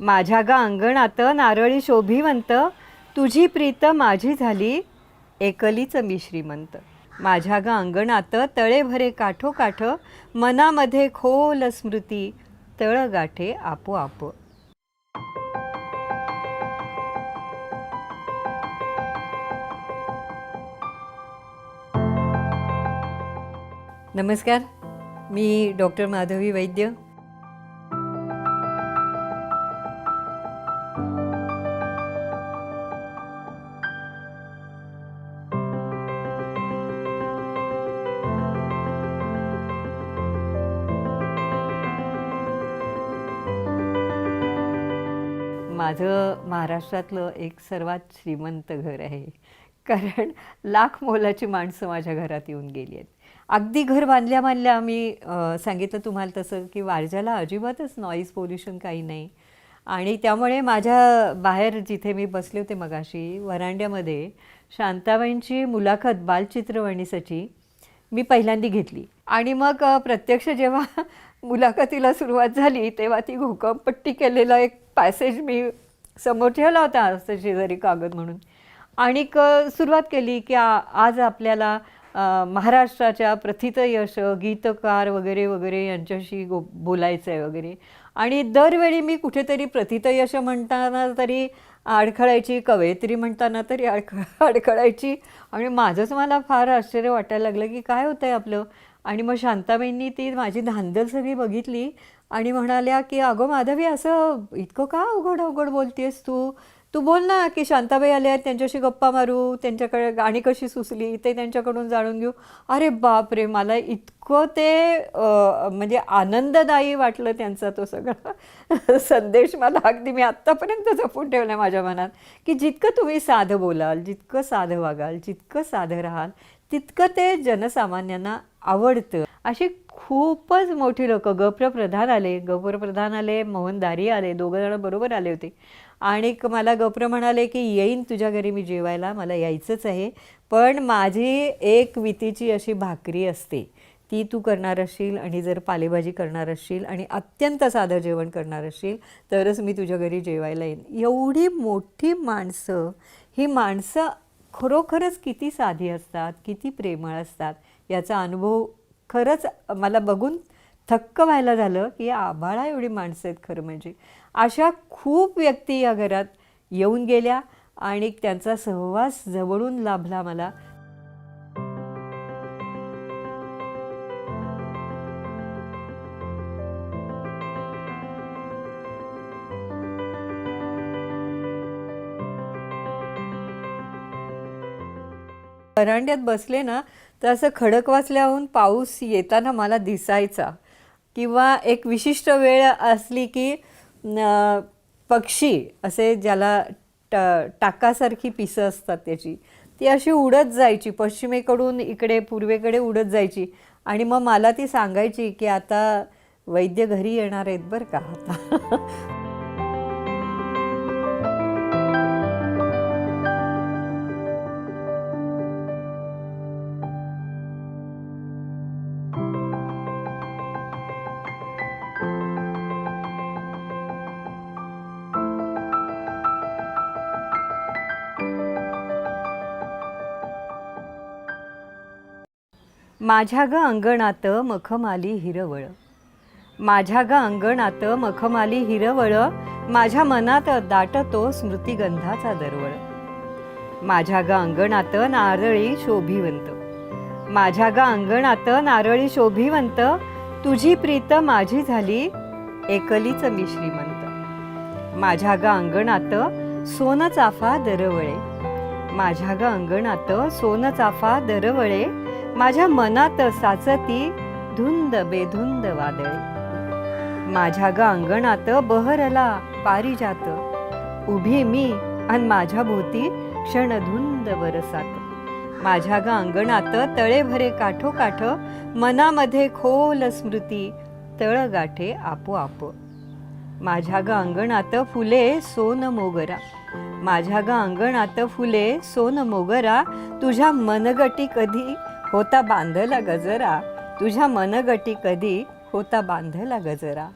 माझ्या गा अंगणात नारळी शोभिवंत, तुझी प्रीत माझी झाली एकलीच मी श्रीमंत. माझ्या गा अंगणात तळे भरे काठोकाठ, मनामध्ये खोल स्मृती तळ गाठे आपोआप. नमस्कार, मी डॉक्टर माधवी वैद्य. माझं महाराष्ट्रातलं एक सर्वात श्रीमंत घर आहे, कारण लाख मोलाची माणसं माझ्या घरात येऊन गेली आहेत. अगदी घर बांधल्या बांधल्या मी सांगितलं तुम्हाला तसं की वारज्याला अजिबातच नॉईज पोल्युशन काही नाही. आणि त्यामुळे माझ्या बाहेर जिथे मी बसले होते मगाशी वरांड्यामध्ये शांताबाईंची मुलाखत बालचित्रवाणीसाठी मी पहिल्यांदा घेतली. आणि मग प्रत्यक्ष जेव्हा मुलाखतीला सुरुवात झाली तेव्हा ती घोकंपट्टी केलेला एक पॅसेज मी समोर ठेवला होता असं शेजारी कागद म्हणून. आणि सुरुवात केली की आज आपल्याला महाराष्ट्राच्या प्रथितयश गीतकार वगैरे वगैरे यांच्याशी बोलायचं आहे वगैरे. आणि दरवेळी मी कुठेतरी प्रथितयश म्हणताना तरी अडखळायची, कवयित्री म्हणताना तरी अडखळायची. आणि माझंच मला फार आश्चर्य वाटायला लागलं की काय होतं आहे आपलं. आणि मग शांताबाईंनी ती माझी धांदल सगळी बघितली आणि म्हणाल्या की अगं माधवी, असं इतकं का अवघड अवघड बोलतेस तू बोल ना की शांताबाई आल्या आहेत त्यांच्याशी गप्पा मारू, त्यांच्याकडे गाणी कशी सुचली ते त्यांच्याकडून जाणून घेऊ. अरे बापरे, मला इतकं ते म्हणजे आनंददायी वाटलं त्यांचा तो सगळा संदेश. मला अगदी मी आत्तापर्यंत जपून ठेवलं आहे माझ्या मनात की जितकं तुम्ही साधं बोलाल, जितकं साधं वागाल, जितकं साधं राहाल, तितकं ते जनसामान्यांना आवडतं. अशी खूपच मोठी लोकं, गप्रप्रधान आले, मोहन दारी आले, दोघं जण बरोबर आले होते. आणि मला गप्र म्हणाले की येईन तुझ्या घरी मी जेवायला, मला यायचंच आहे, पण माझी एक वितीची अशी भाकरी असते ती तू करणार असशील, आणि जर पालेभाजी करणार असशील आणि अत्यंत साधं जेवण करणार असशील तरच मी तुझ्या घरी जेवायला येईन. एवढी मोठी माणसं, ही माणसं खरोखरच किती साधी असतात, किती प्रेमळ असतात याचा अनुभव खरंच मला बघून थक्क व्हायला झालं की आभाळा एवढी माणसं आहेत खरं म्हणजे. अशा खूप व्यक्ती या घरात येऊन गेल्या आणि त्यांचा सहवास जवळून लाभला मला. वरांड्यात बसले ना तर असं खडकवासल्याहून पाऊस येताना मला दिसायचा. किंवा एक विशिष्ट वेळ असली की पक्षी असे ज्याला टाकासारखी पिसं असतात त्याची, ती अशी उडत जायची, पश्चिमेकडून इकडे पूर्वेकडे उडत जायची. आणि मग मला ती सांगायची की आता वैद्य घरी येणार आहेत बरं का आता. माझ्या ग अंगणात मखमाली हिरवळ, माझ्या ग अंगणात मखमाली हिरवळ, माझ्या मनात दाटतो स्मृतिगंधाचा दरवळ. माझ्या ग अंगणात नारळी शोभिवंत, माझ्या ग अंगणात नारळी शोभिवंत, तुझी प्रीत माझी झाली एकलीच मी श्रीमंत. माझ्या ग अंगणात सोन चाफा दरवळे, माझ्या ग अंगणात सोन चाफा दरवळे, माझ्या मनात साचती धुंद बेधुंद वादळे. माझ्या ग अंगणात बहरला पारिजात, उभी मी अन माझ्या भोवती क्षणधुंद बरसात. माझ्या ग अंगणात तळे भरे काठोकाठ, मनामध्ये खोल स्मृती तळ गाठे आपोआप. माझ्या ग अंगणात फुले सोन मोगरा, माझ्या ग अंगणात फुले सोन मोगरा, तुझ्या मनगटी कधी होता बांधला गजरा, तुझ्या मनगटी कधी होता बांधला गजरा.